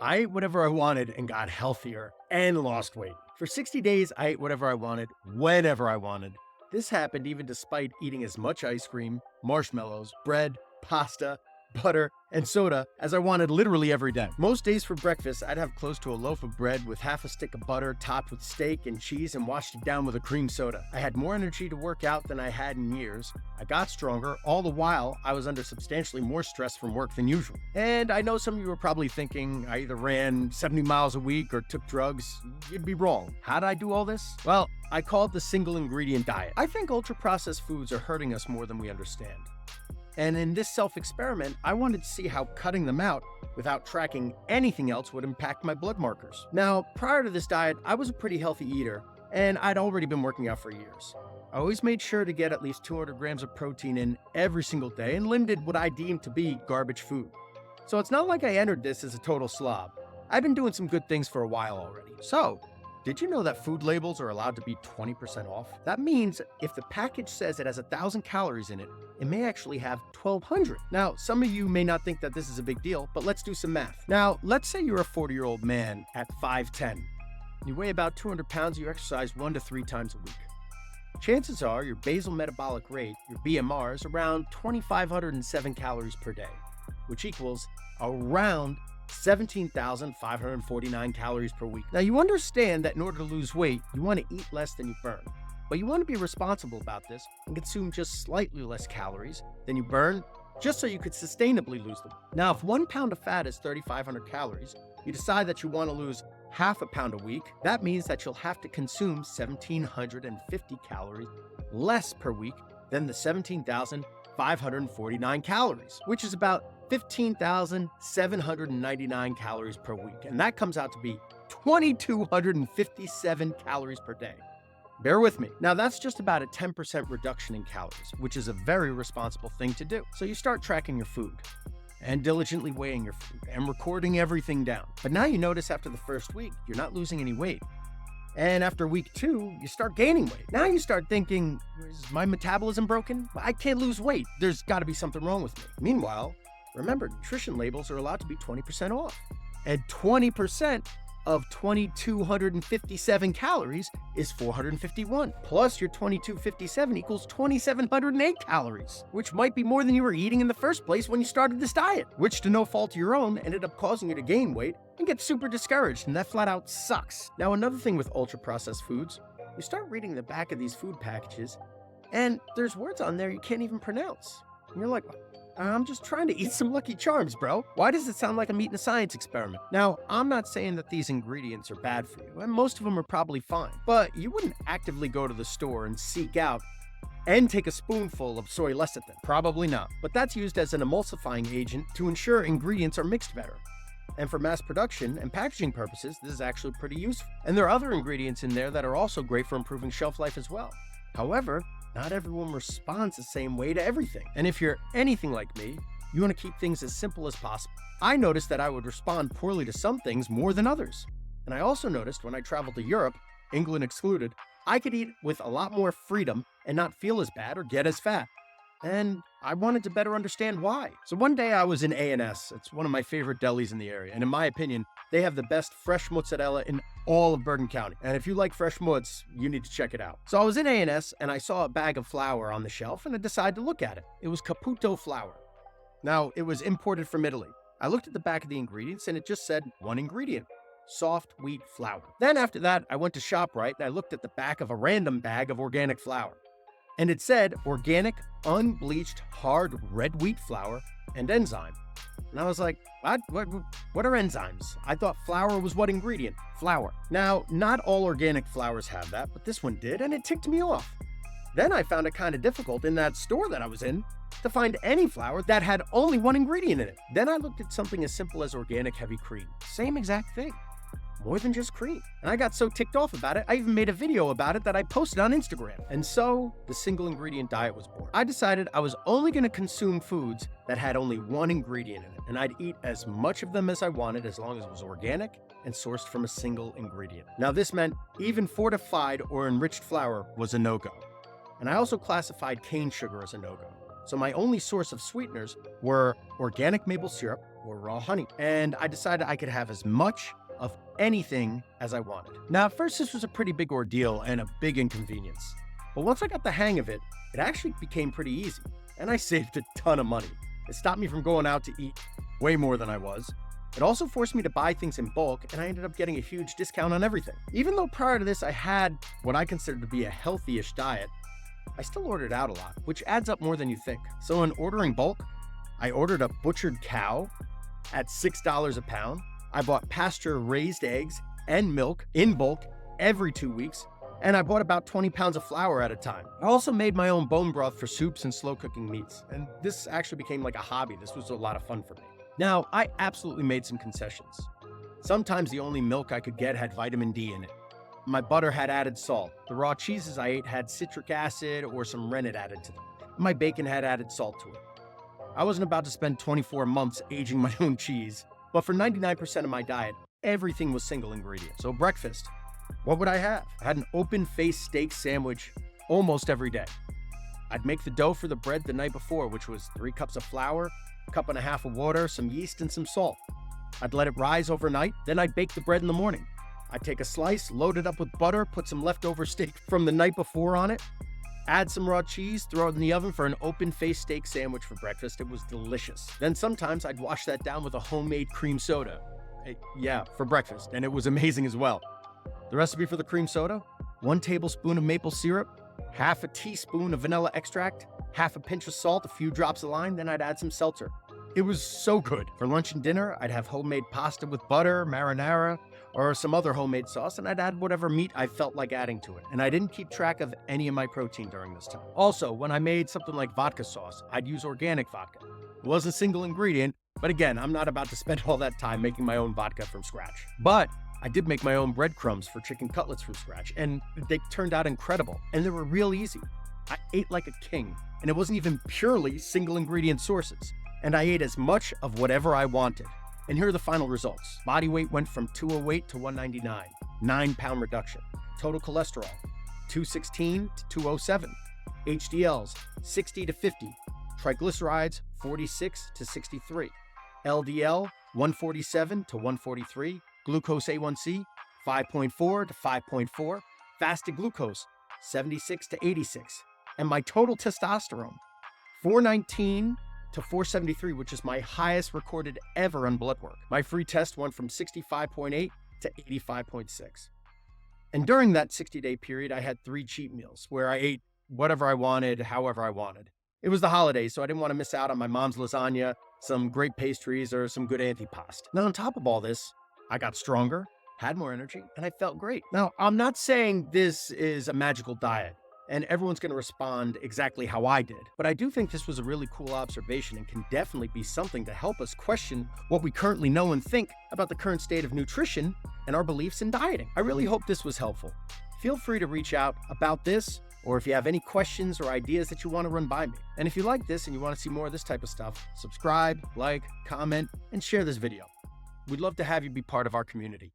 I ate whatever I wanted and got healthier and lost weight. For 60 days, I ate whatever I wanted, whenever I wanted. This happened even despite eating as much ice cream, marshmallows, bread, pasta, butter, and soda as I wanted literally every day. Most days for breakfast, I'd have close to a loaf of bread with half a stick of butter topped with steak and cheese and washed it down with a cream soda. I had more energy to work out than I had in years. I got stronger, all the while I was under substantially more stress from work than usual. And I know some of you are probably thinking I either ran 70 miles a week or took drugs. You'd be wrong. How did I do all this? Well, I call it the single ingredient diet. I think ultra processed foods are hurting us more than we understand. And in this self-experiment, I wanted to see how cutting them out without tracking anything else would impact my blood markers. Now, prior to this diet, I was a pretty healthy eater, and I'd already been working out for years. I always made sure to get at least 200 grams of protein in every single day and limited what I deemed to be garbage food. So it's not like I entered this as a total slob. I've been doing some good things for a while already. So, did you know that food labels are allowed to be 20% off? That means if the package says it has 1,000 calories in it, it may actually have 1,200. Now, some of you may not think that this is a big deal, but let's do some math. Now, let's say you're a 40-year-old man at 5'10". You weigh about 200 pounds, you exercise 1 to 3 times a week. Chances are your basal metabolic rate, your BMR, is around 2,507 calories per day, which equals around 17,549 calories per week. Now, you understand that in order to lose weight, you want to eat less than you burn. But you want to be responsible about this and consume just slightly less calories than you burn, just so you could sustainably lose them. Now, if 1 pound of fat is 3,500 calories, you decide that you want to lose half a pound a week, that means that you'll have to consume 1,750 calories less per week than the 17,549 calories, which is about 15,799 calories per week. And that comes out to be 2,257 calories per day. Bear with me. Now, that's just about a 10% reduction in calories, which is a very responsible thing to do. So you start tracking your food and diligently weighing your food and recording everything down. But now you notice after the first week, you're not losing any weight. And after week 2, you start gaining weight. Now you start thinking, is my metabolism broken? I can't lose weight. There's got to be something wrong with me. Meanwhile, remember, nutrition labels are allowed to be 20% off. And 20% of 2,257 calories is 451. Plus your 2,257 equals 2,708 calories, which might be more than you were eating in the first place when you started this diet, which to no fault of your own ended up causing you to gain weight and get super discouraged, and that flat out sucks. Now, another thing with ultra-processed foods, you start reading the back of these food packages, and there's words on there you can't even pronounce. And you're like, I'm just trying to eat some Lucky Charms, bro. Why does it sound like I'm eating a science experiment? Now, I'm not saying that these ingredients are bad for you, and most of them are probably fine, but you wouldn't actively go to the store and seek out and take a spoonful of soy lecithin. Probably not. But that's used as an emulsifying agent to ensure ingredients are mixed better. And for mass production and packaging purposes, this is actually pretty useful. And there are other ingredients in there that are also great for improving shelf life as well. However, not everyone responds the same way to everything. And if you're anything like me, you want to keep things as simple as possible. I noticed that I would respond poorly to some things more than others. And I also noticed when I traveled to Europe, England excluded, I could eat with a lot more freedom and not feel as bad or get as fat. And I wanted to better understand why. So one day I was in A&S. It's one of my favorite delis in the area. And in my opinion, they have the best fresh mozzarella in all of Bergen County. And if you like fresh mozz, you need to check it out. So I was in A&S and I saw a bag of flour on the shelf and I decided to look at it. It was Caputo flour. Now, it was imported from Italy. I looked at the back of the ingredients and it just said one ingredient: soft wheat flour. Then after that, I went to ShopRite and I looked at the back of a random bag of organic flour. And it said organic, unbleached, hard red wheat flour and enzyme. And I was like, what are enzymes? I thought flour was what ingredient? Flour. Now, not all organic flours have that, but this one did, and it ticked me off. Then I found it kind of difficult in that store that I was in to find any flour that had only one ingredient in it. Then I looked at something as simple as organic heavy cream. Same exact thing. More than just cream. And I got so ticked off about it, I even made a video about it that I posted on Instagram. And so the single ingredient diet was born. I decided I was only going to consume foods that had only one ingredient in it, and I'd eat as much of them as I wanted as long as it was organic and sourced from a single ingredient. Now this meant even fortified or enriched flour was a no-go. And I also classified cane sugar as a no-go. So my only source of sweeteners were organic maple syrup, or raw honey. And I decided I could have as much of anything as I wanted. Now, at first, this was a pretty big ordeal and a big inconvenience. But once I got the hang of it, it actually became pretty easy. And I saved a ton of money. It stopped me from going out to eat way more than I was. It also forced me to buy things in bulk, and I ended up getting a huge discount on everything. Even though prior to this I had what I considered to be a healthy-ish diet, I still ordered out a lot, which adds up more than you think. So in ordering bulk, I ordered a butchered cow at $6 a pound. I bought pasture-raised eggs and milk in bulk every 2 weeks, and I bought about 20 pounds of flour at a time. I also made my own bone broth for soups and slow-cooking meats, and this actually became like a hobby. This was a lot of fun for me. Now, I absolutely made some concessions. Sometimes the only milk I could get had vitamin D in it. My butter had added salt. The raw cheeses I ate had citric acid or some rennet added to them. My bacon had added salt to it. I wasn't about to spend 24 months aging my own cheese, but for 99% of my diet, everything was single ingredient. So breakfast, what would I have? I had an open-faced steak sandwich almost every day. I'd make the dough for the bread the night before, which was 3 cups of flour, 1.5 cups of water, some yeast, and some salt. I'd let it rise overnight, then I'd bake the bread in the morning. I'd take a slice, load it up with butter, put some leftover steak from the night before on it, add some raw cheese, throw it in the oven for an open-faced steak sandwich for breakfast. It was delicious. Then sometimes I'd wash that down with a homemade cream soda. For breakfast, and it was amazing as well. The recipe for the cream soda: 1 tablespoon of maple syrup, 1/2 teaspoon of vanilla extract, 1/2 pinch of salt, a few drops of lime, then I'd add some seltzer. It was so good. For lunch and dinner, I'd have homemade pasta with butter, marinara, or some other homemade sauce, and I'd add whatever meat I felt like adding to it. And I didn't keep track of any of my protein during this time. Also, when I made something like vodka sauce, I'd use organic vodka. It wasn't a single ingredient, but again, I'm not about to spend all that time making my own vodka from scratch. But I did make my own breadcrumbs for chicken cutlets from scratch, and they turned out incredible, and they were real easy. I ate like a king, and it wasn't even purely single ingredient sources. And I ate as much of whatever I wanted. And here are the final results. Body weight went from 208 to 199, 9-pound reduction. Total cholesterol, 216 to 207. HDLs, 60 to 50. Triglycerides, 46 to 63. LDL, 147 to 143. Glucose A1C, 5.4 to 5.4. Fasted glucose, 76 to 86. And my total testosterone, 419 to 473, which is my highest recorded ever on blood work. My free test went from 65.8 to 85.6. And during that 60-day period, I had 3 cheat meals where I ate whatever I wanted, however I wanted. It was the holidays, so I didn't want to miss out on my mom's lasagna, some great pastries, or some good antipasto. Now, on top of all this, I got stronger, had more energy, and I felt great. Now, I'm not saying this is a magical diet, and everyone's going to respond exactly how I did. But I do think this was a really cool observation and can definitely be something to help us question what we currently know and think about the current state of nutrition and our beliefs in dieting. I really hope this was helpful. Feel free to reach out about this, or if you have any questions or ideas that you want to run by me. And if you like this and you want to see more of this type of stuff, subscribe, like, comment, and share this video. We'd love to have you be part of our community.